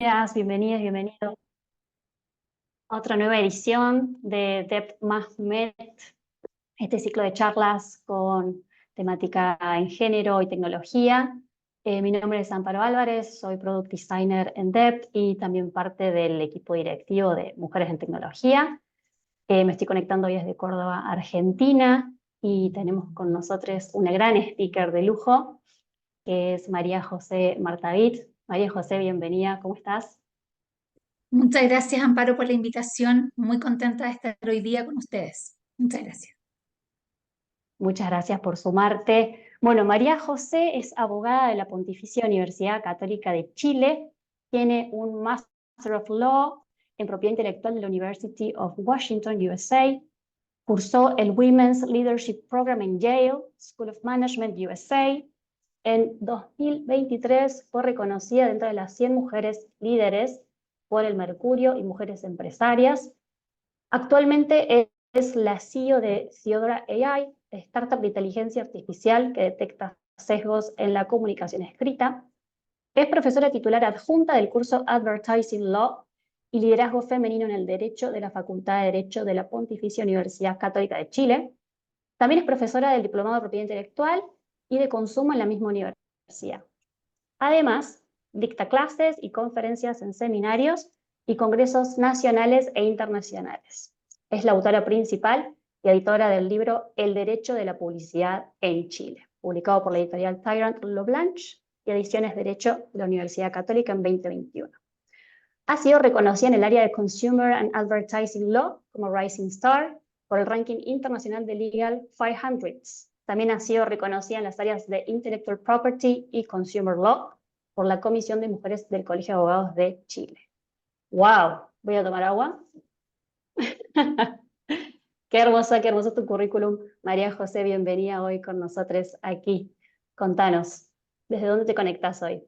Bienvenidas, bienvenidos a otra nueva edición de Depth más Met, este ciclo de charlas con temática en género y tecnología. Mi nombre es Amparo Álvarez, soy Product Designer en Depth y también parte del equipo directivo de Mujeres en Tecnología. Me estoy conectando hoy desde Córdoba, Argentina, y tenemos con nosotros una gran speaker de lujo, que es María José Martavit. María José, bienvenida, ¿cómo estás? Muchas gracias, Amparo, por la invitación. Muy contenta de estar hoy día con ustedes. Muchas gracias. Muchas gracias por sumarte. Bueno, María José es abogada de la Pontificia Universidad Católica de Chile, tiene un Master of Law en Propiedad Intelectual de la University of Washington, USA, cursó el Women's Leadership Program en Yale School of Management, USA. En 2023 fue reconocida dentro de las 100 mujeres líderes por el Mercurio y Mujeres Empresarias. Actualmente es la CEO de Theodora AI, startup de inteligencia artificial que detecta sesgos en la comunicación escrita. Es profesora titular adjunta del curso Advertising Law y Liderazgo Femenino en el Derecho de la Facultad de Derecho de la Pontificia Universidad Católica de Chile. También es profesora del Diplomado de Propiedad Intelectual y de Consumo en la misma universidad. Además, dicta clases y conferencias en seminarios y congresos nacionales e internacionales. Es la autora principal y editora del libro El Derecho de la Publicidad en Chile, publicado por la editorial Tyrant Leblanc y Ediciones Derecho de la Universidad Católica en 2021. Ha sido reconocida en el área de Consumer and Advertising Law como Rising Star por el ranking internacional de Legal 500. También ha sido reconocida en las áreas de Intellectual Property y Consumer Law por la Comisión de Mujeres del Colegio de Abogados de Chile. ¡Wow! Voy a tomar agua. Qué hermoso tu currículum. María José, bienvenida hoy con nosotros aquí. Contanos, ¿desde dónde te conectas hoy?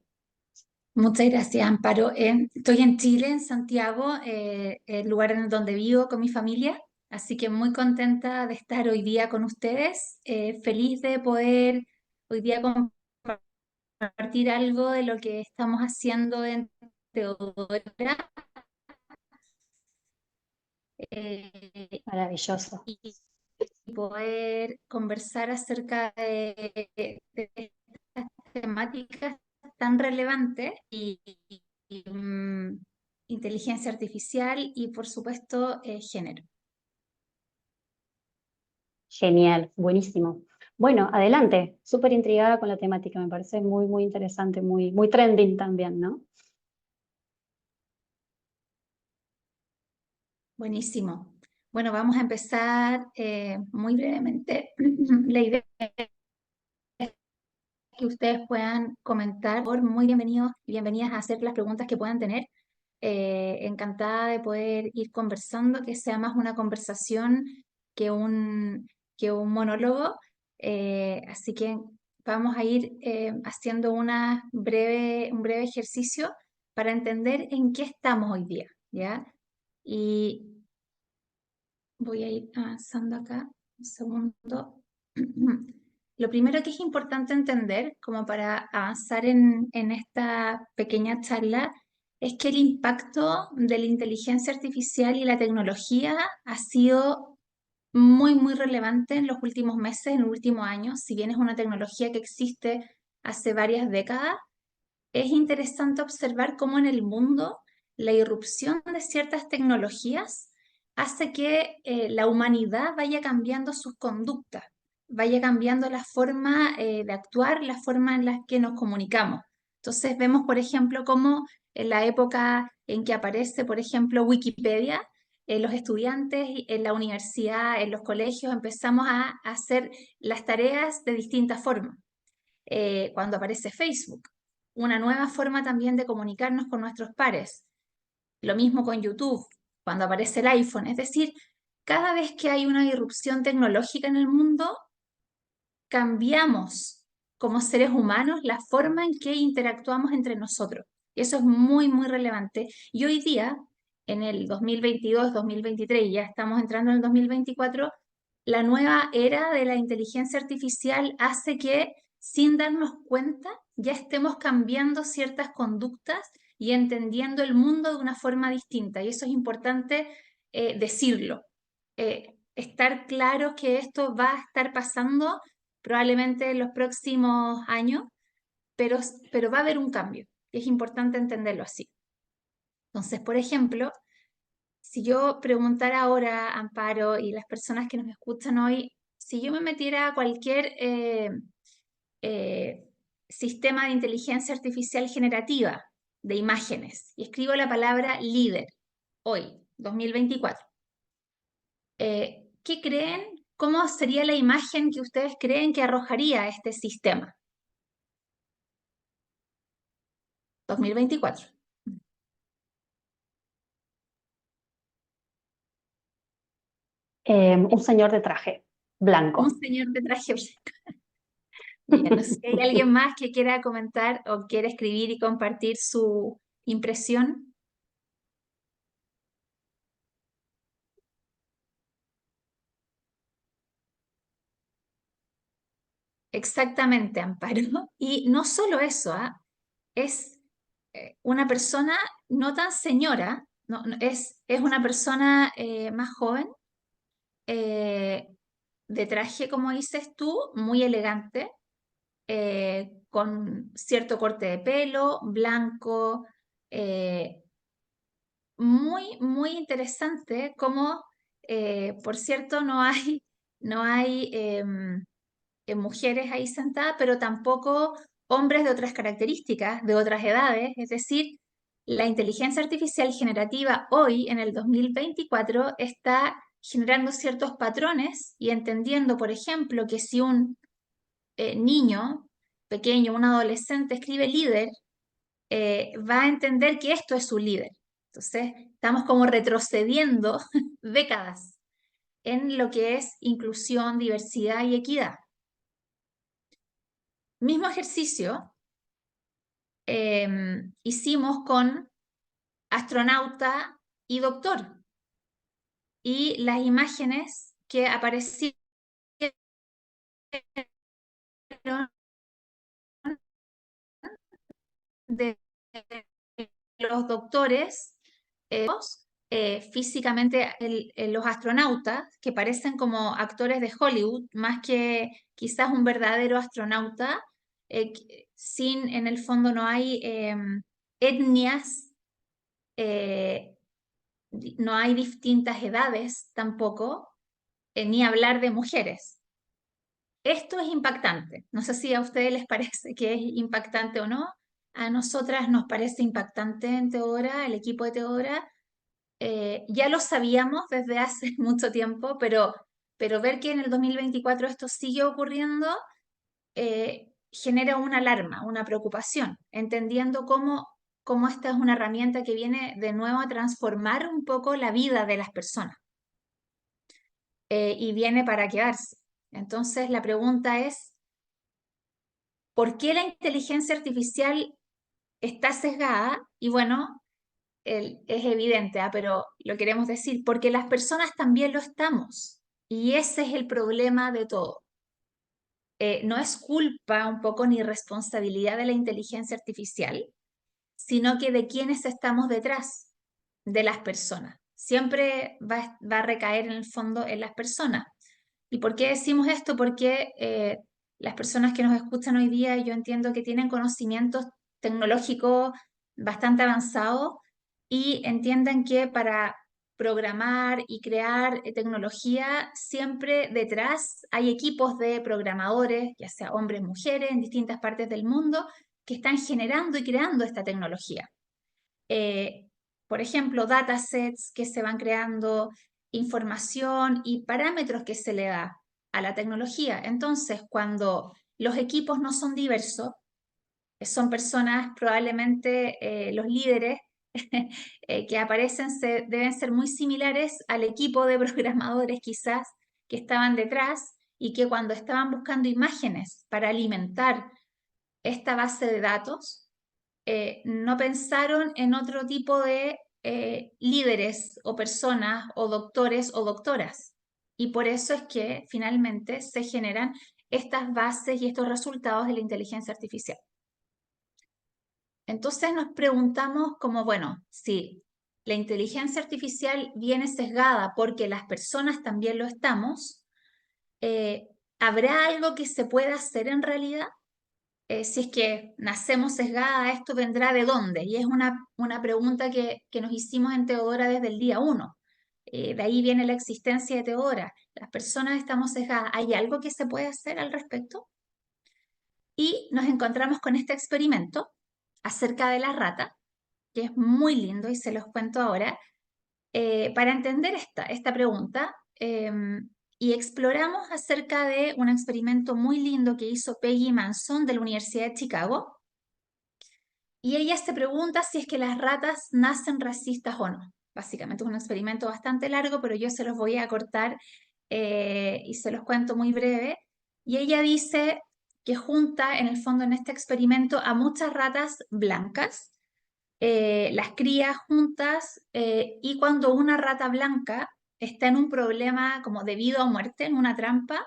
Muchas gracias, Amparo. Estoy en Chile, en Santiago, el lugar en donde vivo con mi familia. Así que muy contenta de estar hoy día con ustedes. Feliz de poder hoy día compartir algo de lo que estamos haciendo en Teodora. eh, Maravilloso. y poder conversar acerca de estas temáticas tan relevantes y inteligencia artificial y, por supuesto, género. Genial, buenísimo. Bueno, adelante, súper intrigada con la temática, me parece muy, muy interesante, muy, muy trending también, ¿no? Buenísimo. Bueno, vamos a empezar muy brevemente. La idea es que ustedes puedan comentar. Muy bienvenidos y bienvenidas a hacer las preguntas que puedan tener. Encantada de poder ir conversando, que sea más una conversación que un, que un monólogo. Así que vamos a ir haciendo un breve ejercicio para entender en qué estamos hoy día, ¿ya? Y voy a ir avanzando acá un segundo. Lo primero que es importante entender, como para avanzar en esta pequeña charla, es que el impacto de la inteligencia artificial y la tecnología ha sido muy, muy relevante en los últimos meses, en los últimos años. Si bien es una tecnología que existe hace varias décadas, es interesante observar cómo en el mundo la irrupción de ciertas tecnologías hace que la humanidad vaya cambiando sus conductas, vaya cambiando la forma de actuar, la forma en la que nos comunicamos. Entonces vemos, por ejemplo, cómo en la época en que aparece, por ejemplo, Wikipedia, los estudiantes en la universidad, en los colegios, empezamos a hacer las tareas de distintas formas. Cuando aparece Facebook, una nueva forma también de comunicarnos con nuestros pares. Lo mismo con YouTube, cuando aparece el iPhone. Es decir, cada vez que hay una irrupción tecnológica en el mundo, cambiamos como seres humanos la forma en que interactuamos entre nosotros. Y eso es muy, muy relevante. Y hoy día, en el 2022, 2023, ya estamos entrando en el 2024, la nueva era de la inteligencia artificial hace que, sin darnos cuenta, ya estemos cambiando ciertas conductas y entendiendo el mundo de una forma distinta. Y eso es importante decirlo. Estar claro que esto va a estar pasando probablemente en los próximos años, pero va a haber un cambio. Y es importante entenderlo así. Entonces, por ejemplo, si yo preguntara ahora, Amparo, y las personas que nos escuchan hoy, si yo me metiera a cualquier eh, sistema de inteligencia artificial generativa de imágenes y escribo la palabra líder hoy, 2024, ¿qué creen? ¿Cómo sería la imagen que ustedes creen que arrojaría este sistema? 2024. Un señor de traje Un blanco. señor de traje blanco. Bien, no sé si hay alguien más que quiera comentar o quiera escribir y compartir su impresión. Exactamente, Amparo. Y no solo eso, ¿ah? Es una persona no tan señora, es una persona más joven, eh, de traje, como dices tú, muy elegante, con cierto corte de pelo, blanco, eh, muy, muy interesante, como, por cierto, no hay mujeres ahí sentadas, pero tampoco hombres de otras características, de otras edades. Es decir, la inteligencia artificial generativa hoy, en el 2024, está generando ciertos patrones y entendiendo, por ejemplo, que si un niño pequeño, un adolescente escribe líder, va a entender que esto es su líder. Entonces, estamos como retrocediendo décadas en lo que es inclusión, diversidad y equidad. Mismo ejercicio hicimos con astronauta y doctor. Y las imágenes que aparecieron de los doctores, físicamente los astronautas, que parecen como actores de Hollywood, más que quizás un verdadero astronauta, sin, en el fondo no hay etnias, no hay distintas edades tampoco, ni hablar de mujeres. Esto es impactante. No sé si a ustedes les parece que es impactante o no. A nosotras nos parece impactante en Teodora, el equipo de Teodora. Ya lo sabíamos desde hace mucho tiempo, pero ver que en el 2024 esto sigue ocurriendo genera una alarma, una preocupación, entendiendo cómo esta es una herramienta que viene de nuevo a transformar un poco la vida de las personas y viene para quedarse. Entonces la pregunta es, ¿por qué la inteligencia artificial está sesgada? Y bueno, es evidente, pero lo queremos decir, porque las personas también lo estamos. Y ese es el problema de todo. No es culpa un poco ni responsabilidad de la inteligencia artificial, sino que de quienes estamos detrás de las personas. Siempre va a recaer en el fondo en las personas. ¿Y por qué decimos esto? Porque las personas que nos escuchan hoy día, yo entiendo que tienen conocimientos tecnológicos bastante avanzados y entienden que para programar y crear tecnología, siempre detrás hay equipos de programadores, ya sea hombres, mujeres, en distintas partes del mundo, que están generando y creando esta tecnología. Eh, por ejemplo, datasets que se van creando, información y parámetros que se le da a la tecnología. Entonces, cuando los equipos no son diversos, son personas, probablemente los líderes que aparecen deben ser muy similares al equipo de programadores quizás que estaban detrás y que cuando estaban buscando imágenes para alimentar esta base de datos, no pensaron en otro tipo de líderes o personas o doctores o doctoras. Y por eso es que finalmente se generan estas bases y estos resultados de la inteligencia artificial. Entonces nos preguntamos como, bueno, si la inteligencia artificial viene sesgada porque las personas también lo estamos, ¿habrá algo que se pueda hacer en realidad? Si es que nacemos sesgada, ¿esto vendrá de dónde? Y es una pregunta que nos hicimos en Teodora desde el día 1. De ahí viene la existencia de Teodora. Las personas estamos sesgadas. ¿Hay algo que se puede hacer al respecto? Y nos encontramos con este experimento acerca de la rata, que es muy lindo y se los cuento ahora, para entender esta pregunta. Y exploramos acerca de un experimento muy lindo que hizo Peggy Manson de la Universidad de Chicago. Y ella se pregunta si es que las ratas nacen racistas o no. Básicamente es un experimento bastante largo, pero yo se los voy a cortar y se los cuento muy breve. Y ella dice que junta, en el fondo, en este experimento a muchas ratas blancas, las cría juntas y cuando una rata blanca está en un problema como de vida o muerte, en una trampa,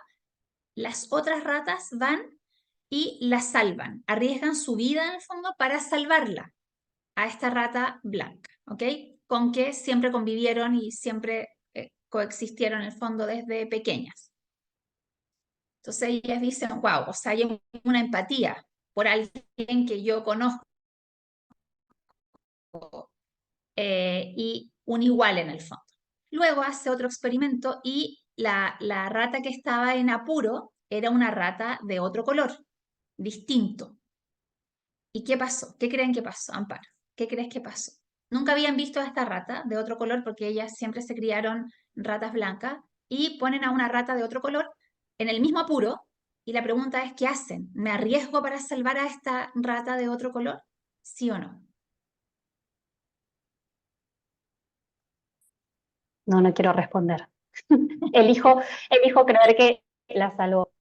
las otras ratas van y la salvan, arriesgan su vida en el fondo para salvarla a esta rata blanca, ¿ok? Con que siempre convivieron y siempre coexistieron en el fondo desde pequeñas. Entonces ellas dicen, wow, o sea, hay una empatía por alguien que yo conozco y un igual en el fondo. Luego hace otro experimento y la rata que estaba en apuro era una rata de otro color, distinto. ¿Y qué pasó? ¿Qué creen que pasó, Amparo? ¿Qué crees que pasó? Nunca habían visto a esta rata de otro color porque ellas siempre se criaron ratas blancas y ponen a una rata de otro color en el mismo apuro y la pregunta es, ¿qué hacen? ¿Me arriesgo para salvar a esta rata de otro color? ¿Sí o no? No, no quiero responder. Elijo, elijo creer que la salvó.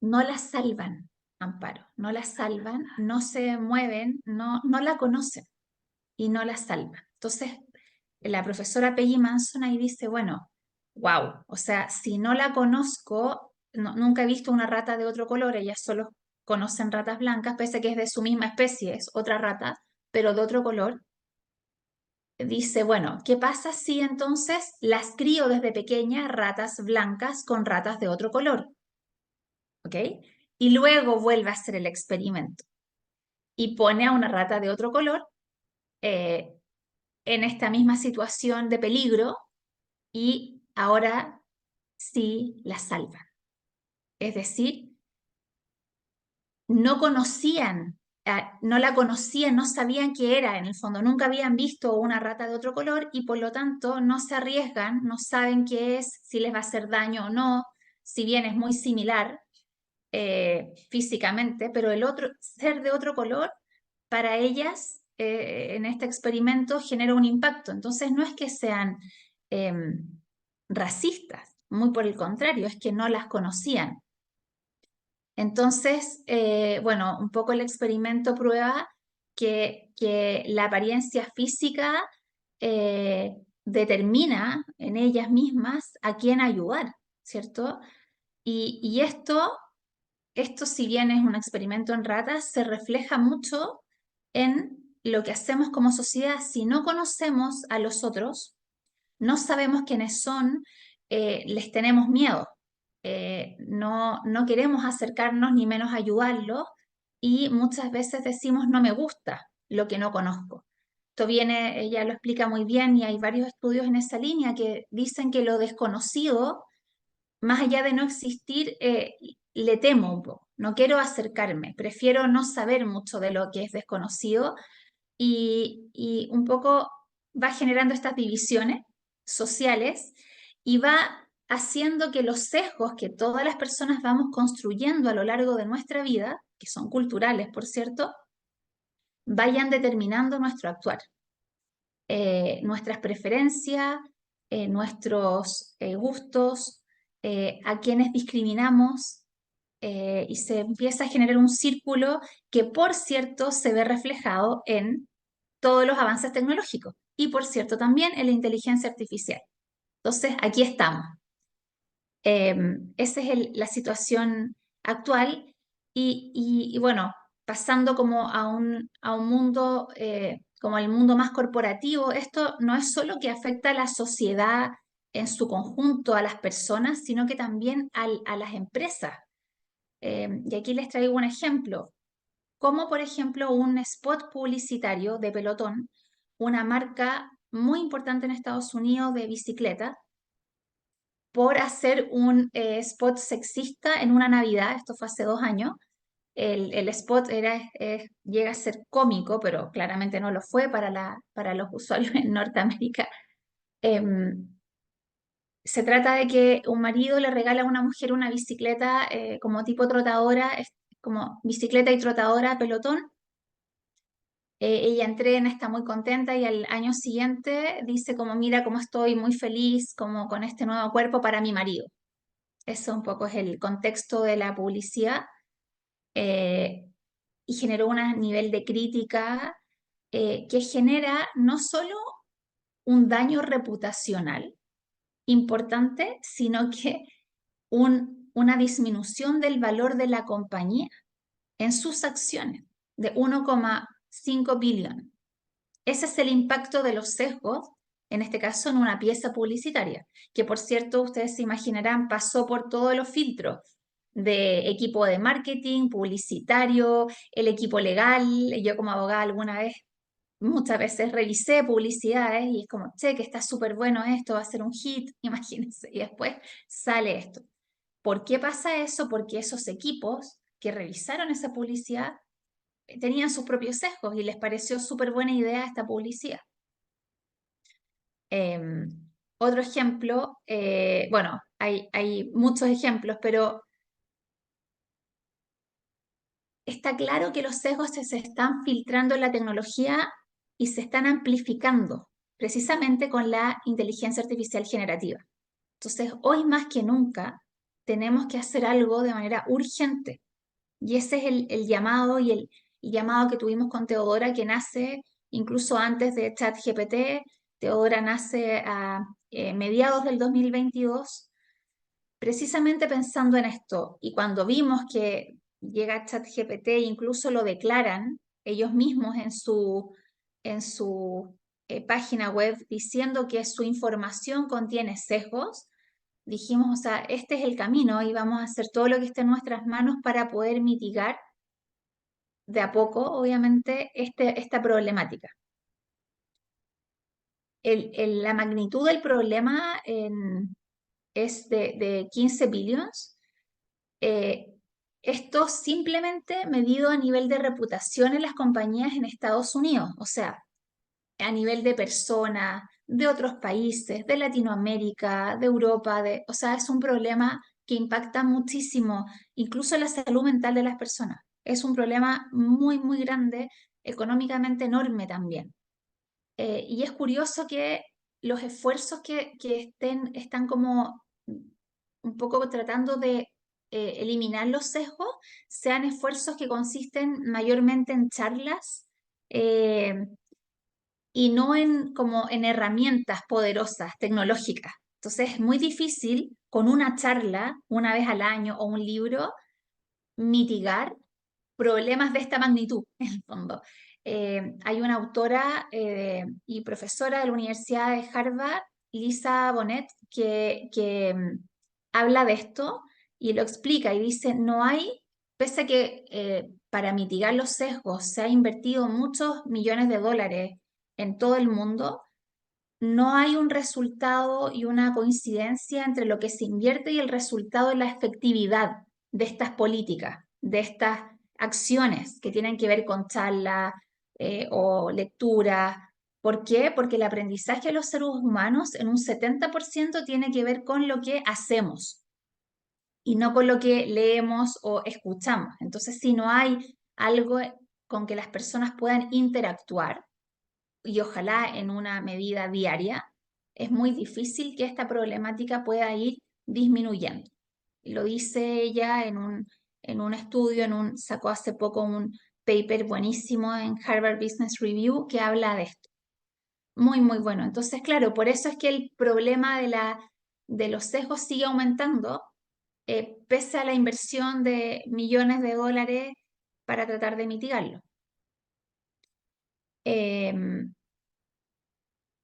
No la salvan, Amparo, no la salvan, no se mueven, no la conocen y no la salvan. Entonces, la profesora Peggy Manson ahí dice, bueno, wow, o sea, si no la conozco, nunca he visto una rata de otro color, ellas solo conocen ratas blancas, pese a que es de su misma especie, es otra rata, pero de otro color. Dice, bueno, ¿qué pasa si entonces las crío desde pequeña ratas blancas con ratas de otro color? ¿Ok? Y luego vuelve a hacer el experimento y pone a una rata de otro color eh, en esta misma situación de peligro y ahora sí la salvan. Es decir, no conocían, no la conocían, no sabían qué era en el fondo, nunca habían visto una rata de otro color y por lo tanto no se arriesgan, no saben qué es, si les va a hacer daño o no, si bien es muy similar físicamente, pero el otro ser de otro color para ellas en este experimento genera un impacto. Entonces no es que sean eh, racistas, muy por el contrario, es que no las conocían. Entonces, bueno, un poco el experimento prueba que la apariencia física determina en ellas mismas a quién ayudar, ¿cierto? Y esto, si bien es un experimento en ratas, se refleja mucho en lo que hacemos como sociedad. Si no conocemos a los otros, no sabemos quiénes son, les tenemos miedo, no queremos acercarnos ni menos ayudarlos y muchas veces decimos no me gusta lo que no conozco. Esto viene, ella lo explica muy bien y hay varios estudios en esa línea que dicen que lo desconocido, más allá de no existir, le temo un poco, no quiero acercarme, prefiero no saber mucho de lo que es desconocido y un poco va generando estas divisiones sociales y va haciendo que los sesgos que todas las personas vamos construyendo a lo largo de nuestra vida, que son culturales, por cierto, vayan determinando nuestro actuar, nuestras preferencias, nuestros gustos, a quienes discriminamos, y se empieza a generar un círculo que, por cierto, se ve reflejado en todos los avances tecnológicos y, por cierto, también en la inteligencia artificial. Entonces, aquí estamos. Esa es la situación actual y bueno, pasando como a un mundo, como el mundo más corporativo, esto no es solo que afecta a la sociedad en su conjunto, a las personas, sino que también a las empresas. Y aquí les traigo un ejemplo, como por ejemplo un spot publicitario de Pelotón, una marca muy importante en Estados Unidos de bicicleta, por hacer un spot sexista en una Navidad, esto fue hace 2 años. El spot llega a ser cómico, pero claramente no lo fue para los usuarios en Norteamérica. Se trata de que un marido le regala a una mujer una bicicleta como tipo trotadora, como bicicleta y trotadora Pelotón. Ella entrena, está muy contenta y al año siguiente dice como, mira cómo estoy muy feliz como con este nuevo cuerpo para mi marido. Eso un poco es el contexto de la publicidad. Y generó un nivel de crítica que genera no solo un daño reputacional importante, sino que una disminución del valor de la compañía en sus acciones de 1,5 billones. Ese es el impacto de los sesgos, en este caso en una pieza publicitaria, que por cierto ustedes se imaginarán pasó por todos los filtros de equipo de marketing, publicitario, el equipo legal. Yo como abogada alguna vez, muchas veces revisé publicidades y es como, che, que está súper bueno esto, va a ser un hit, imagínense, y después sale esto. ¿Por qué pasa eso? Porque esos equipos que revisaron esa publicidad tenían sus propios sesgos y les pareció súper buena idea esta publicidad. Otro ejemplo, bueno, hay muchos ejemplos, pero está claro que los sesgos se están filtrando en la tecnología y se están amplificando precisamente con la inteligencia artificial generativa. Entonces, hoy más que nunca, tenemos que hacer algo de manera urgente. Y ese es el llamado y el llamado que tuvimos con Teodora, que nace incluso antes de ChatGPT. Teodora nace a mediados del 2022, precisamente pensando en esto. Y cuando vimos que llega ChatGPT, incluso lo declaran ellos mismos en su página web, diciendo que su información contiene sesgos, dijimos, o sea, este es el camino y vamos a hacer todo lo que esté en nuestras manos para poder mitigar de a poco, obviamente, esta problemática. La magnitud del problema es de 15 billones. Esto simplemente medido a nivel de reputación en las compañías en Estados Unidos, o sea, a nivel de personas, de otros países, de Latinoamérica, de Europa, o sea, es un problema que impacta muchísimo, incluso la salud mental de las personas. Es un problema muy, muy grande, económicamente enorme también. Y es curioso que los esfuerzos que están como un poco tratando de eliminar los sesgos sean esfuerzos que consisten mayormente en charlas y no como en herramientas poderosas, tecnológicas. Entonces es muy difícil con una charla una vez al año o un libro mitigar problemas de esta magnitud, en el fondo. Hay una autora y profesora de la Universidad de Harvard, Lisa Bonet, que habla de esto y lo explica y dice, no hay, pese a que para mitigar los sesgos se ha invertido muchos millones de dólares en todo el mundo, no hay un resultado y una coincidencia entre lo que se invierte y el resultado y la efectividad de estas políticas, de estas acciones que tienen que ver con charla o lectura. ¿Por qué? Porque el aprendizaje de los seres humanos en un 70% tiene que ver con lo que hacemos y no con lo que leemos o escuchamos. Entonces, si no hay algo con que las personas puedan interactuar, y ojalá en una medida diaria, es muy difícil que esta problemática pueda ir disminuyendo. Lo dice ella en un estudio, sacó hace poco un paper buenísimo en Harvard Business Review que habla de esto. Muy, muy bueno. Entonces, claro, por eso es que el problema de los sesgos sigue aumentando, pese a la inversión de millones de dólares para tratar de mitigarlo.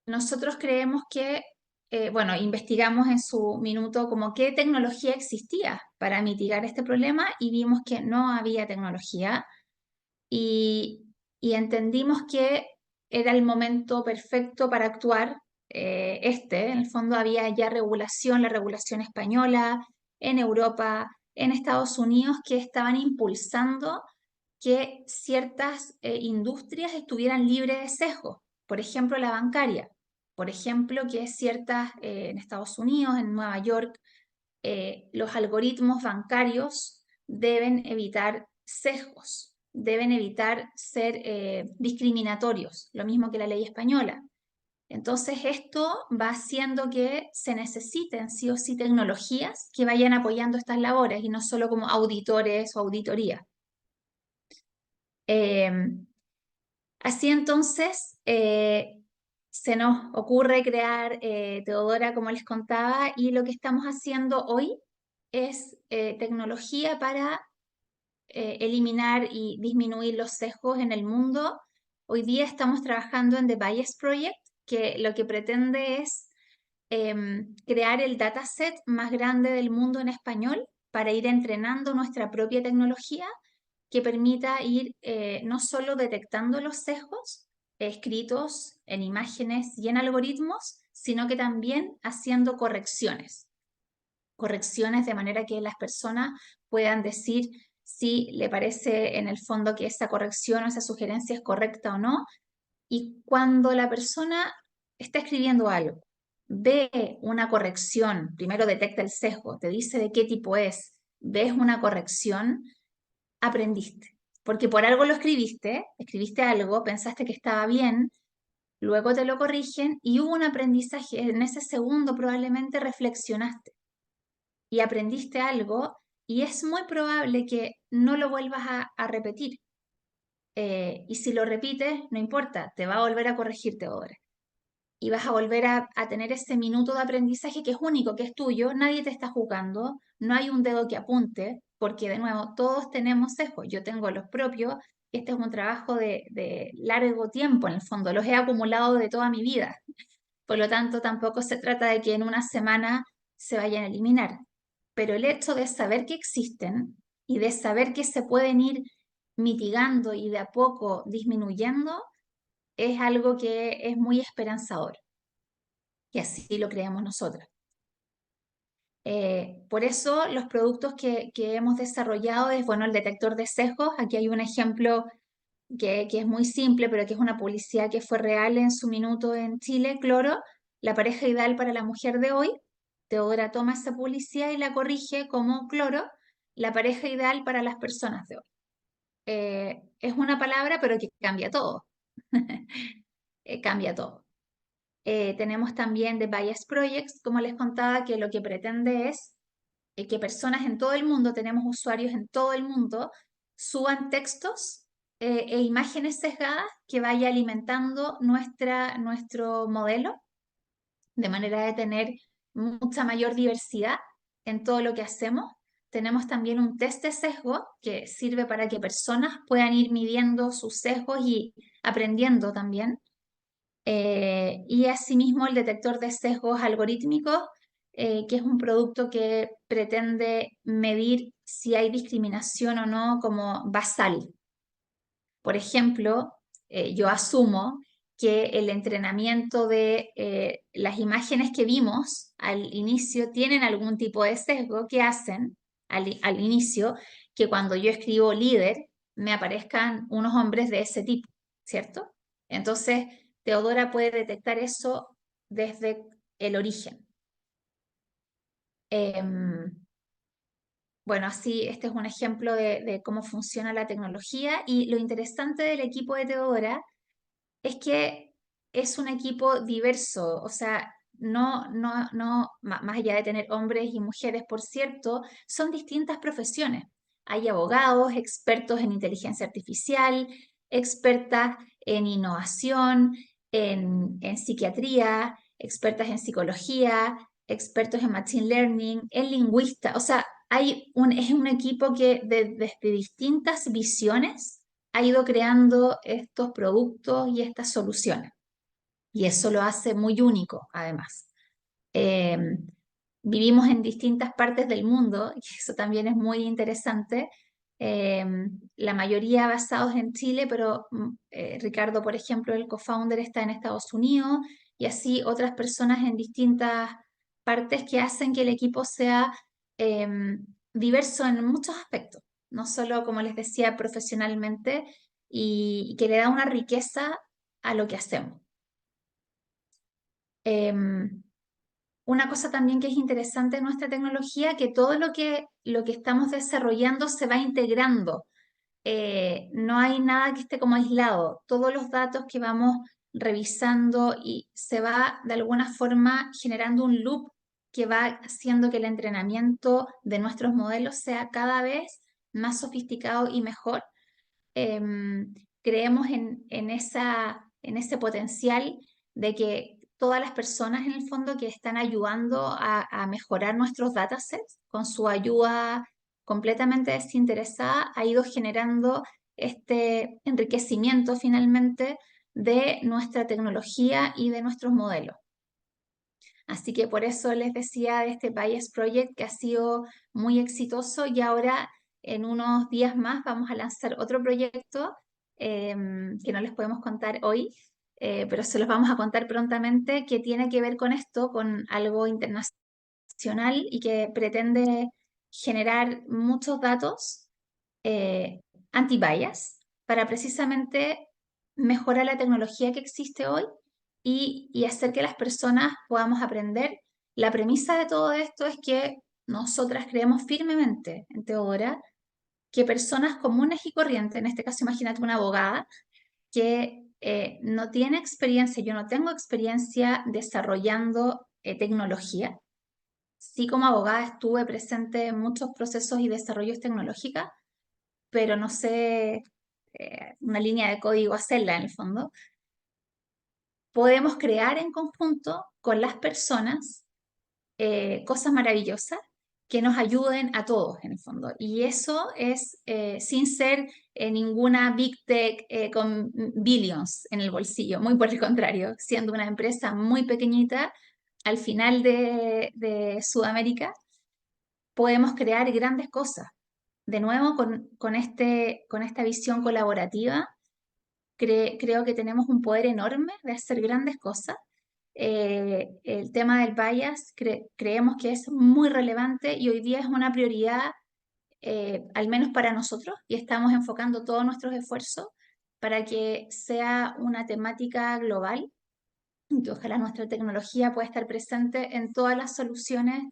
Nosotros creemos que, bueno, investigamos en su minuto como qué tecnología existía para mitigar este problema y vimos que no había tecnología y, y entendimos que era el momento perfecto para actuar. En el fondo había ya regulación, la regulación española, en Europa, en Estados Unidos, que estaban impulsando que ciertas industrias estuvieran libres de sesgo. Por ejemplo, la bancaria. Por ejemplo, que ciertas, en Estados Unidos, en Nueva York, los algoritmos bancarios deben evitar sesgos, deben evitar ser discriminatorios, lo mismo que la ley española. Entonces, esto va haciendo que se necesiten sí o sí tecnologías que vayan apoyando estas labores y no solo como auditores o auditorías. Así entonces, se nos ocurre crear Teodora, como les contaba, y lo que estamos haciendo hoy es tecnología para eliminar y disminuir los sesgos en el mundo. Hoy día estamos trabajando en The Bias Project, que lo que pretende es crear el dataset más grande del mundo en español para ir entrenando nuestra propia tecnología que permita ir no solo detectando los sesgos escritos en imágenes y en algoritmos, sino que también haciendo correcciones. Correcciones de manera que las personas puedan decir si le parece en el fondo que esa corrección o esa sugerencia es correcta o no. Y cuando la persona está escribiendo algo, ve una corrección, primero detecta el sesgo, te dice de qué tipo es, ves una corrección, aprendiste. Porque por algo lo escribiste algo, pensaste que estaba bien, luego te lo corrigen y hubo un aprendizaje. En ese segundo probablemente reflexionaste y aprendiste algo y es muy probable que no lo vuelvas a repetir. Y si lo repites, no importa, te va a volver a corregirte ahora. Y vas a volver a tener ese minuto de aprendizaje que es único, que es tuyo, nadie te está juzgando, no hay un dedo que apunte, porque de nuevo, todos tenemos sesgos, yo tengo los propios, este es un trabajo de largo tiempo en el fondo, los he acumulado de toda mi vida, por lo tanto tampoco se trata de que en una semana se vayan a eliminar, pero el hecho de saber que existen y de saber que se pueden ir mitigando y de a poco disminuyendo, es algo que es muy esperanzador. Y así lo creemos nosotros. Por eso los productos que hemos desarrollado es, bueno, el detector de sesgos. Aquí hay un ejemplo que es muy simple, pero que es una publicidad que fue real en su minuto en Chile, Cloro, la pareja ideal para la mujer de hoy. Teodora toma esa publicidad y la corrige como Cloro, la pareja ideal para las personas de hoy. Es una palabra, pero que cambia todo. Cambia todo. Tenemos también The Bias Projects, como les contaba, que lo que pretende es que personas en todo el mundo, tenemos usuarios en todo el mundo, suban textos e imágenes sesgadas que vaya alimentando nuestro modelo, de manera de tener mucha mayor diversidad en todo lo que hacemos. Tenemos también un test de sesgo que sirve para que personas puedan ir midiendo sus sesgos y aprendiendo también. Y asimismo el detector de sesgos algorítmicos, que es un producto que pretende medir si hay discriminación o no como basal. Por ejemplo, yo asumo que el entrenamiento de las imágenes que vimos al inicio tienen algún tipo de sesgo que hacen al inicio que cuando yo escribo líder me aparezcan unos hombres de ese tipo, ¿cierto? Entonces, Teodora puede detectar eso desde el origen. Bueno, así este es un ejemplo de cómo funciona la tecnología y lo interesante del equipo de Teodora es que es un equipo diverso, o sea, más allá de tener hombres y mujeres, por cierto, son distintas profesiones. Hay abogados, expertos en inteligencia artificial, expertas en innovación, en psiquiatría, expertas en psicología, expertos en machine learning, en lingüista, o sea, es un equipo que desde distintas visiones ha ido creando estos productos y estas soluciones. Y eso lo hace muy único, además. Eh, Vivimos en distintas partes del mundo, y eso también es muy interesante. Eh, la mayoría basados en Chile, pero Ricardo, por ejemplo, el co-founder está en Estados Unidos, y así otras personas en distintas partes que hacen que el equipo sea eh, diverso en muchos aspectos, no solo, como les decía, profesionalmente, y que le da una riqueza a lo que hacemos. Una cosa también que es interesante en nuestra tecnología, que todo lo que estamos desarrollando se va integrando. No hay nada que esté como aislado. Todos los datos que vamos revisando y se va de alguna forma generando un loop que va haciendo que el entrenamiento de nuestros modelos sea cada vez más sofisticado y mejor. Creemos en ese potencial de que todas las personas en el fondo que están ayudando a mejorar nuestros datasets con su ayuda completamente desinteresada ha ido generando este enriquecimiento finalmente de nuestra tecnología y de nuestros modelos. Así que por eso les decía de este Bias Project que ha sido muy exitoso, y ahora en unos días más vamos a lanzar otro proyecto que no les podemos contar hoy, pero se los vamos a contar prontamente, que tiene que ver con esto, con algo internacional y que pretende generar muchos datos anti-bias para precisamente mejorar la tecnología que existe hoy y hacer que las personas podamos aprender. La premisa de todo esto es que nosotras creemos firmemente en Teodora que personas comunes y corrientes, en este caso imagínate una abogada que no tiene experiencia, yo no tengo experiencia desarrollando tecnología. Sí, como abogada estuve presente en muchos procesos y desarrollos tecnológicos, pero no sé una línea de código hacerla en el fondo. Podemos crear en conjunto con las personas cosas maravillosas que nos ayuden a todos en el fondo. Y eso es sin ser ninguna big tech con billions en el bolsillo, muy por el contrario, siendo una empresa muy pequeñita al final de Sudamérica, podemos crear grandes cosas. De nuevo, con esta visión colaborativa, creo que tenemos un poder enorme de hacer grandes cosas. El tema del bias creemos que es muy relevante y hoy día es una prioridad, al menos para nosotros, y estamos enfocando todos nuestros esfuerzos para que sea una temática global y que ojalá nuestra tecnología pueda estar presente en todas las soluciones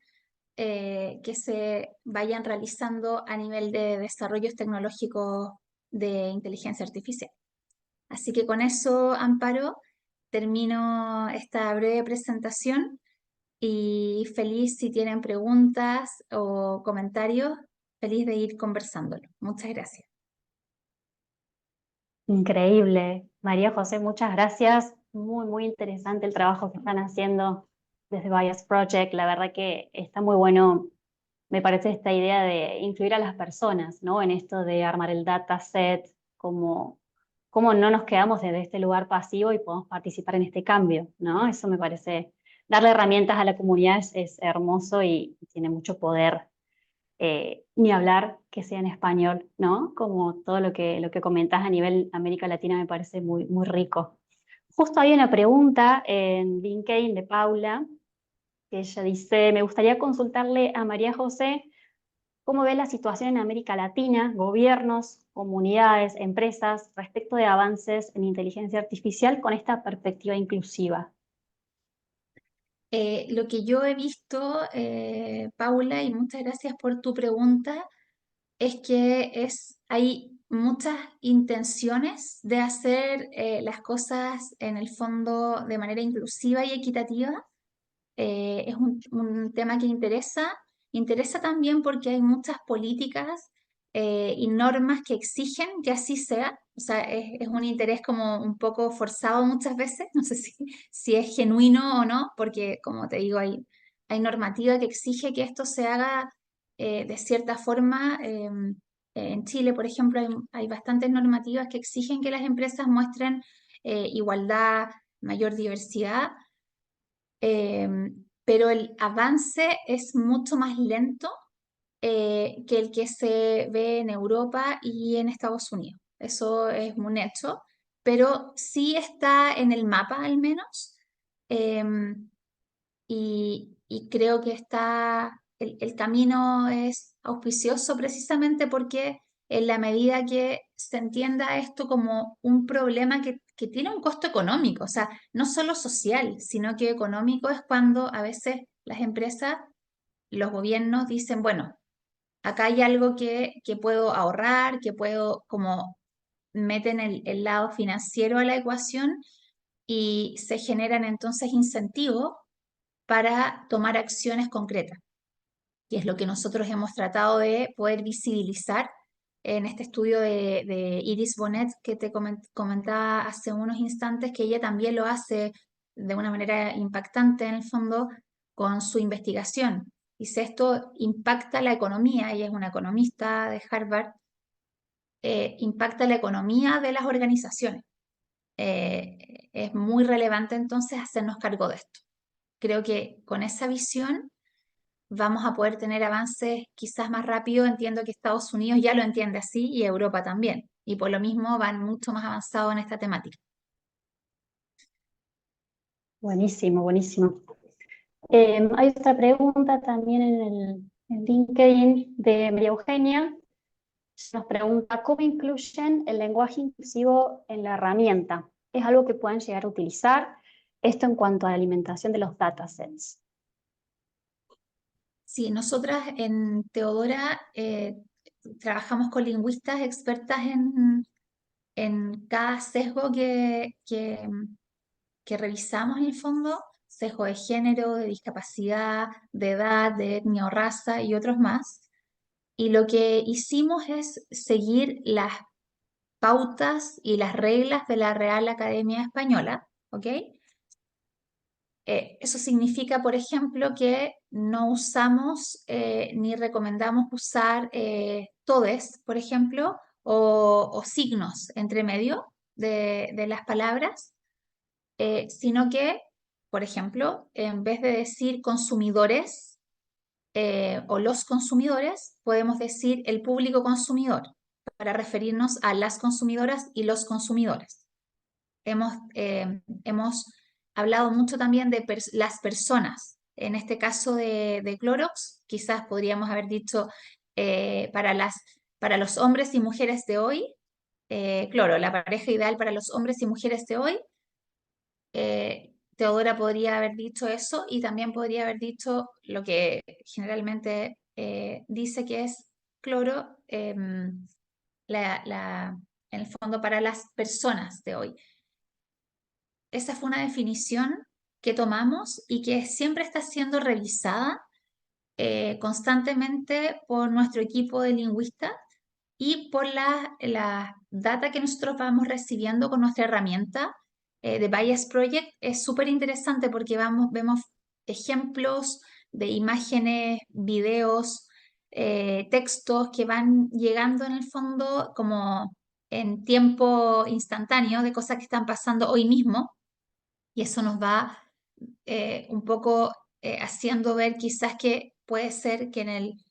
que se vayan realizando a nivel de desarrollos tecnológicos de inteligencia artificial. Así que con eso, Amparo, termino esta breve presentación y feliz si tienen preguntas o comentarios, feliz de ir conversándolo. Muchas gracias. Increíble. María José, muchas gracias. Muy, muy interesante el trabajo que están haciendo desde Bias Project. La verdad que está muy bueno, me parece, esta idea de incluir a las personas, ¿no? En esto de armar el dataset, cómo no nos quedamos desde este lugar pasivo y podemos participar en este cambio, ¿no? Eso me parece, darle herramientas a la comunidad es hermoso y tiene mucho poder. Ni hablar que sea en español, ¿no? Como todo lo que comentás a nivel América Latina me parece muy, muy rico. Justo hay una pregunta en LinkedIn de Paula, que ella dice, me gustaría consultarle a María José cómo ve la situación en América Latina, gobiernos, comunidades, empresas, respecto de avances en inteligencia artificial con esta perspectiva inclusiva. Lo que yo he visto, Paula, y muchas gracias por tu pregunta, es que hay muchas intenciones de hacer las cosas en el fondo de manera inclusiva y equitativa. Es un tema que interesa también porque hay muchas políticas y normas que exigen que así sea. O sea, es un interés como un poco forzado muchas veces, no sé si es genuino o no, porque como te digo, hay normativa que exige que esto se haga de cierta forma, en Chile, por ejemplo, hay bastantes normativas que exigen que las empresas muestren igualdad, mayor diversidad, pero el avance es mucho más lento que el que se ve en Europa y en Estados Unidos. Eso es un hecho, pero sí está en el mapa al menos. em, y creo que el camino es auspicioso precisamente porque en la medida que se entienda esto como un problema que tiene un costo económico, o sea, no solo social, sino que económico es cuando a veces las empresas, los gobiernos dicen, bueno, acá hay algo que puedo ahorrar, que puedo como meten el lado financiero a la ecuación y se generan entonces incentivos para tomar acciones concretas. Y es lo que nosotros hemos tratado de poder visibilizar en este estudio de Iris Bonet que te comentaba hace unos instantes, que ella también lo hace de una manera impactante en el fondo con su investigación. Dice, esto impacta la economía, ella es una economista de Harvard, impacta la economía de las organizaciones. Es muy relevante entonces hacernos cargo de esto. Creo que con esa visión vamos a poder tener avances quizás más rápido. Entiendo que Estados Unidos ya lo entiende así y Europa también. Y por lo mismo van mucho más avanzados en esta temática. Buenísimo, buenísimo. Hay otra pregunta también en LinkedIn de María Eugenia. Nos pregunta, ¿cómo incluyen el lenguaje inclusivo en la herramienta? ¿Es algo que pueden llegar a utilizar? Esto en cuanto a la alimentación de los datasets. Sí, nosotras en Teodora trabajamos con lingüistas expertas en cada sesgo que revisamos en el fondo, sesgo de género, de discapacidad, de edad, de etnia o raza y otros más. Y lo que hicimos es seguir las pautas y las reglas de la Real Academia Española, ¿ok? Eso significa, por ejemplo, que no usamos ni recomendamos usar todes, por ejemplo, o signos entre medio de las palabras, sino que, por ejemplo, en vez de decir consumidores o los consumidores, podemos decir el público consumidor para referirnos a las consumidoras y los consumidores. Hemos hablado mucho también de las personas. En este caso de Clorox, quizás podríamos haber dicho para los hombres y mujeres de hoy, Cloro, la pareja ideal para los hombres y mujeres de hoy. Teodora podría haber dicho eso y también podría haber dicho lo que generalmente dice que es cloro, en el fondo para las personas de hoy. Esa fue una definición que tomamos y que siempre está siendo revisada constantemente por nuestro equipo de lingüistas y por la data que nosotros vamos recibiendo con nuestra herramienta de Bias Project. Es súper interesante porque vemos ejemplos de imágenes, videos, textos que van llegando en el fondo como en tiempo instantáneo de cosas que están pasando hoy mismo y eso nos va un poco haciendo ver quizás que puede ser que en el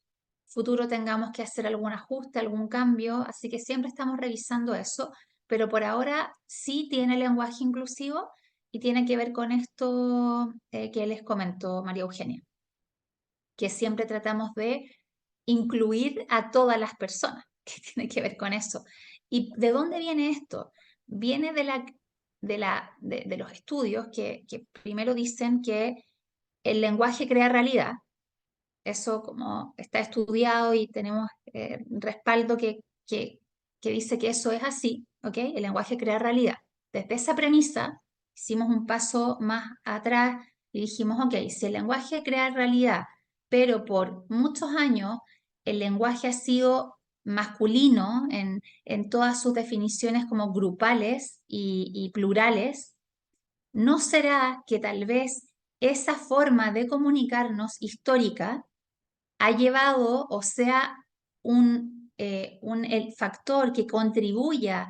futuro tengamos que hacer algún ajuste, algún cambio, así que siempre estamos revisando eso, pero por ahora sí tiene lenguaje inclusivo y tiene que ver con esto que les comentó María Eugenia, que siempre tratamos de incluir a todas las personas, que tiene que ver con eso. ¿Y de dónde viene esto? Viene de los estudios que primero dicen que el lenguaje crea realidad. Eso como está estudiado y tenemos respaldo que dice que eso es así, ¿ok? El lenguaje crea realidad. Desde esa premisa hicimos un paso más atrás y dijimos, ok, si el lenguaje crea realidad, pero por muchos años el lenguaje ha sido masculino en todas sus definiciones como grupales y plurales, ¿no será que tal vez esa forma de comunicarnos histórica ha llevado, o sea, el factor que contribuya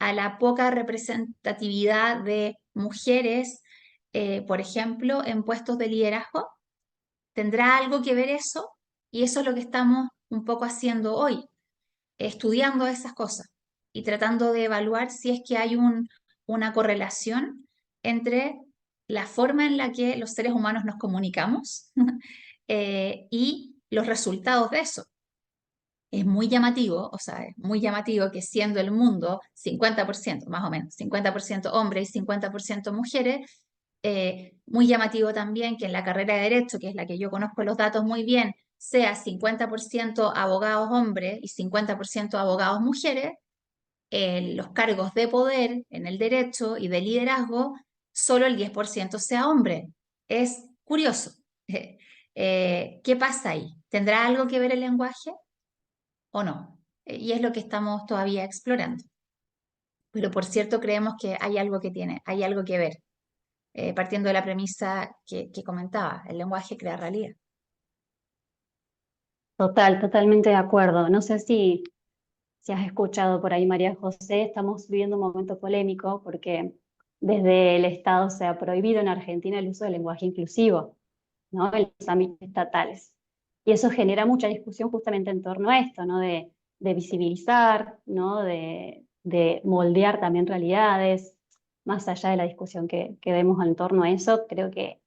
a la poca representatividad de mujeres, por ejemplo, en puestos de liderazgo? ¿Tendrá algo que ver eso? Y eso es lo que estamos un poco haciendo hoy, estudiando esas cosas y tratando de evaluar si es que hay una correlación entre la forma en la que los seres humanos nos comunicamos y los resultados de eso. Es muy llamativo, o sea, es muy llamativo que siendo el mundo 50%, más o menos, 50% hombres y 50% mujeres, muy llamativo también que en la carrera de Derecho, que es la que yo conozco los datos muy bien, sea 50% abogados hombres y 50% abogados mujeres, los cargos de poder en el derecho y de liderazgo, solo el 10% sea hombre. Es curioso. ¿Qué pasa ahí? ¿Tendrá algo que ver el lenguaje o no? Y es lo que estamos todavía explorando. Pero por cierto, creemos que hay algo que tiene, hay algo que ver, partiendo de la premisa que comentaba, el lenguaje crea realidad. Totalmente de acuerdo. No sé si has escuchado por ahí, María José, estamos viviendo un momento polémico porque desde el Estado se ha prohibido en Argentina el uso del lenguaje inclusivo, ¿no? En los ámbitos estatales. Y eso genera mucha discusión justamente en torno a esto, ¿no? De visibilizar, ¿no? De moldear también realidades, más allá de la discusión que vemos en torno a eso, creo que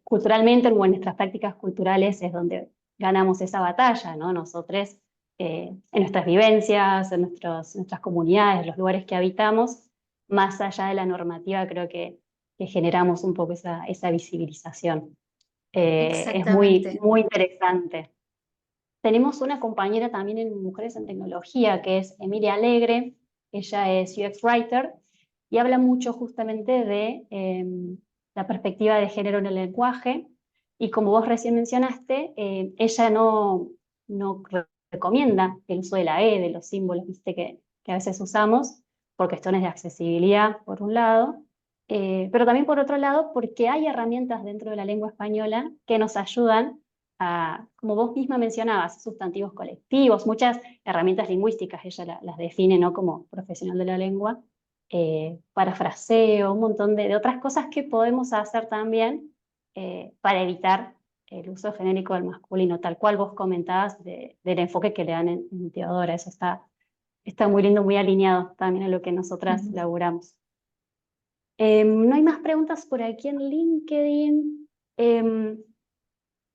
culturalmente, o en nuestras prácticas culturales, es donde ganamos esa batalla, ¿no? Nosotros, en nuestras vivencias, en nuestras comunidades, los lugares que habitamos, más allá de la normativa, creo que generamos un poco esa visibilización. Es Exactamente. muy interesante. Tenemos una compañera también en Mujeres en Tecnología, que es Emilia Alegre. Ella es UX Writer y habla mucho justamente de la perspectiva de género en el lenguaje. Y como vos recién mencionaste, ella no recomienda el uso de la E, de los símbolos, ¿viste? Que a veces usamos por cuestiones de accesibilidad, por un lado, pero también por otro lado, porque hay herramientas dentro de la lengua española que nos ayudan como vos misma mencionabas, sustantivos colectivos, muchas herramientas lingüísticas, ella las define, ¿no? Como profesional de la lengua, parafraseo, un montón de otras cosas que podemos hacer también para evitar el uso genérico del masculino, tal cual vos comentabas del enfoque que le dan en Teodora. Eso está muy lindo, muy alineado también a lo que nosotras Ujú. laburamos. No hay más preguntas por aquí en LinkedIn.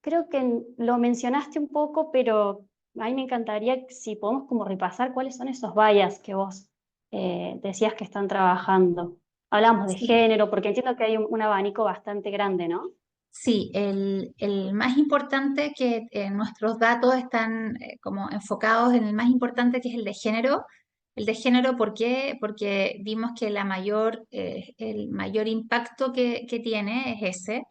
Creo que lo mencionaste un poco, pero a mí me encantaría si podemos como repasar cuáles son esos bias que vos decías que están trabajando. Hablamos de Sí. género, porque entiendo que hay un abanico bastante grande, ¿no? Sí, el más importante que nuestros datos están como enfocados en el más importante que es el de género. El de género, ¿por qué? Porque vimos que el mayor impacto que tiene es ese.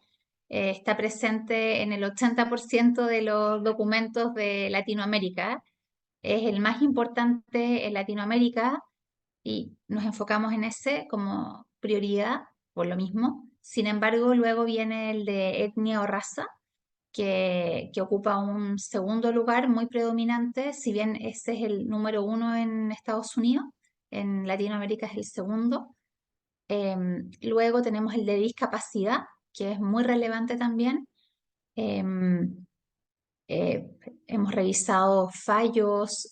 Está presente en el 80% de los documentos de Latinoamérica. Es el más importante en Latinoamérica y nos enfocamos en ese como prioridad por lo mismo. Sin embargo, luego viene el de etnia o raza, que ocupa un segundo lugar muy predominante, si bien ese es el número uno en Estados Unidos, en Latinoamérica es el segundo. Luego tenemos el de discapacidad, que es muy relevante también. Em, eh, Hemos revisado fallos,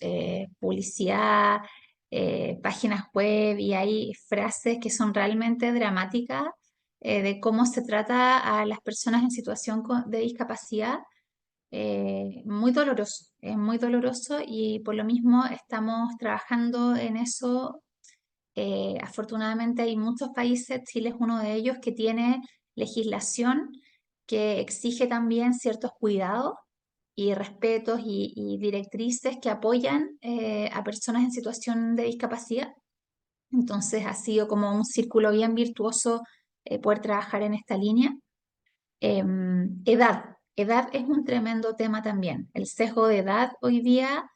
publicidad, páginas web y hay frases que son realmente dramáticas de cómo se trata a las personas en situación de discapacidad. Muy doloroso, es muy doloroso y por lo mismo estamos trabajando en eso. Afortunadamente hay muchos países, Chile es uno de ellos, que tiene legislación que exige también ciertos cuidados y respetos y directrices que apoyan a personas en situación de discapacidad. Entonces ha sido como un círculo bien virtuoso poder trabajar en esta línea. Edad es un tremendo tema también. El sesgo de edad hoy día,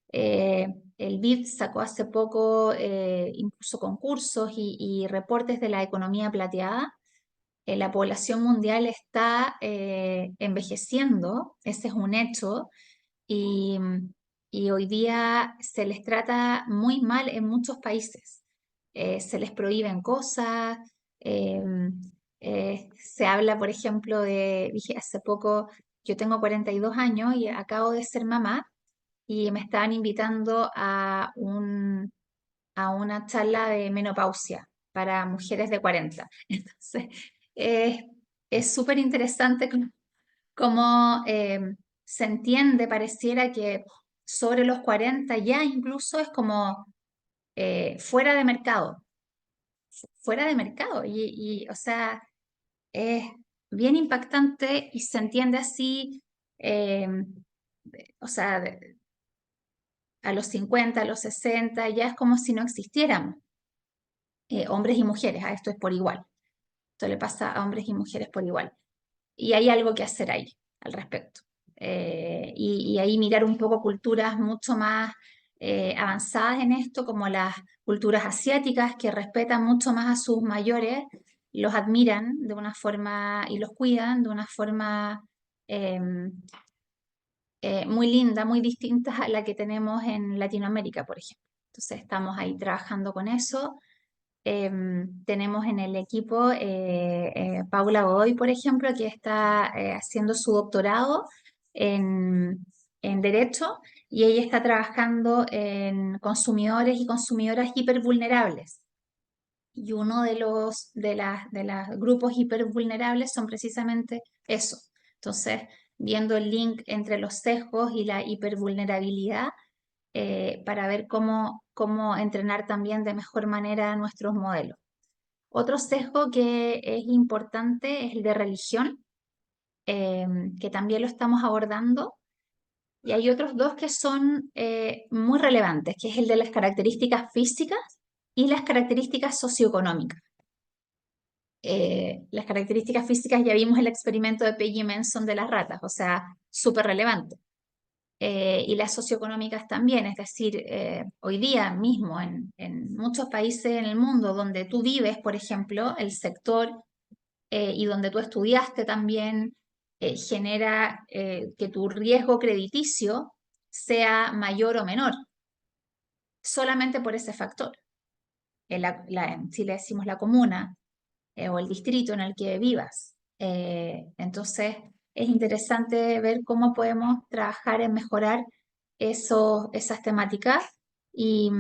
el BID sacó hace poco incluso concursos y reportes de la economía plateada la población mundial está envejeciendo, ese es un hecho, y, y hoy día se les trata muy mal en muchos países. Se les prohíben cosas, eh, se habla, por ejemplo, dije hace poco, yo tengo 42 años y acabo de ser mamá y me estaban invitando a una charla de menopausia para mujeres de 40. Entonces, eh, es súper interesante cómo se entiende, pareciera que sobre los 40 ya incluso es como fuera de mercado, fuera de mercado. O sea, es bien impactante y se entiende así, eh, o sea, a los 50, a los 60, ya es como si no existiéramos, hombres y mujeres, a esto es por igual. Esto le pasa a hombres y mujeres por igual. Y hay algo que hacer ahí al respecto. Y ahí mirar un poco culturas mucho más avanzadas en esto, como las culturas asiáticas, que respetan mucho más a sus mayores, los admiran de una forma y los cuidan de una forma eh, muy linda, muy distinta a la que tenemos en Latinoamérica, por ejemplo. Entonces estamos ahí trabajando con eso. Tenemos en el equipo Paula Godoy, por ejemplo, que está haciendo su doctorado en Derecho y ella está trabajando en consumidores y consumidoras hipervulnerables. Y uno de los grupos hipervulnerables son precisamente eso. Entonces, viendo el link entre los sesgos y la hipervulnerabilidad, para ver cómo entrenar también de mejor manera nuestros modelos. Otro sesgo que es importante es el de religión, que también lo estamos abordando. Y hay otros dos que son muy relevantes, que es el de las características físicas y las características socioeconómicas. Las características físicas ya vimos el experimento de Peggy Manson de las ratas, o sea, súper relevante. Y las socioeconómicas también, es decir, hoy día mismo en muchos países en el mundo donde tú vives, por ejemplo, el sector y donde tú estudiaste también genera que tu riesgo crediticio sea mayor o menor, solamente por ese factor. En Chile decimos la comuna o el distrito en el que vivas. Entonces, es interesante ver cómo podemos trabajar en mejorar esas temáticas y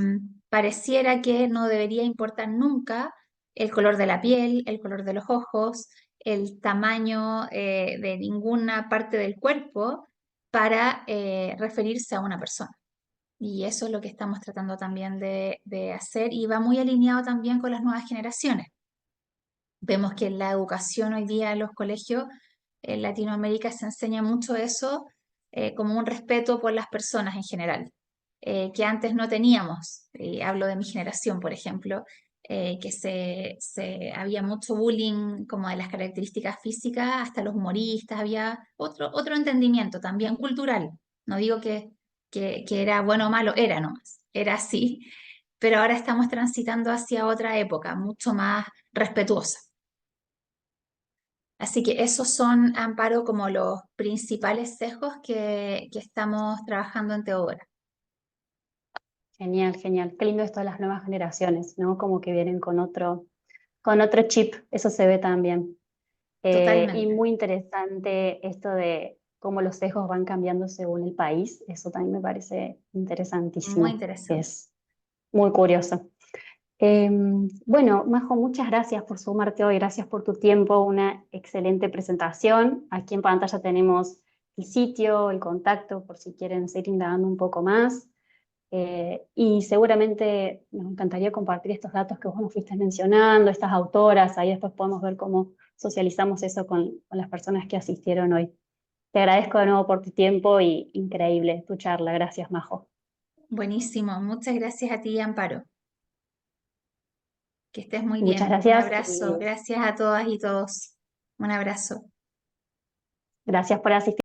pareciera que no debería importar nunca el color de la piel, el color de los ojos, el tamaño de ninguna parte del cuerpo para referirse a una persona. Y eso es lo que estamos tratando también de hacer y va muy alineado también con las nuevas generaciones. Vemos que en la educación hoy día en los colegios en Latinoamérica se enseña mucho eso como un respeto por las personas en general, que antes no teníamos. Hablo de mi generación, por ejemplo, que había mucho bullying como de las características físicas, hasta los humoristas, había otro entendimiento también cultural. No digo que era bueno o malo, era nomás, era así, pero ahora estamos transitando hacia otra época, mucho más respetuosa. Así que esos son, Amparo, como los principales sesgos que estamos trabajando en Teodora. Genial, genial. Qué lindo esto de las nuevas generaciones, ¿no? Como que vienen con otro chip, eso se ve también. Y Totalmente. muy interesante esto de cómo los sesgos van cambiando según el país, eso también me parece Muy interesantísimo, interesante. es muy curioso. Bueno, Majo, muchas gracias por sumarte hoy, gracias por tu tiempo, una excelente presentación. Aquí en pantalla tenemos el sitio, el contacto, por si quieren seguir indagando un poco más. Y seguramente nos encantaría compartir estos datos que vos nos fuiste mencionando, estas autoras, ahí después podemos ver cómo socializamos eso con las personas que asistieron hoy. Te agradezco de nuevo por tu tiempo y increíble tu charla. Gracias, Majo. Buenísimo. Muchas gracias a ti, Amparo. Que estés muy Muchas bien. Un gracias abrazo. y Gracias a todas y todos. Un abrazo. gracias por asistir.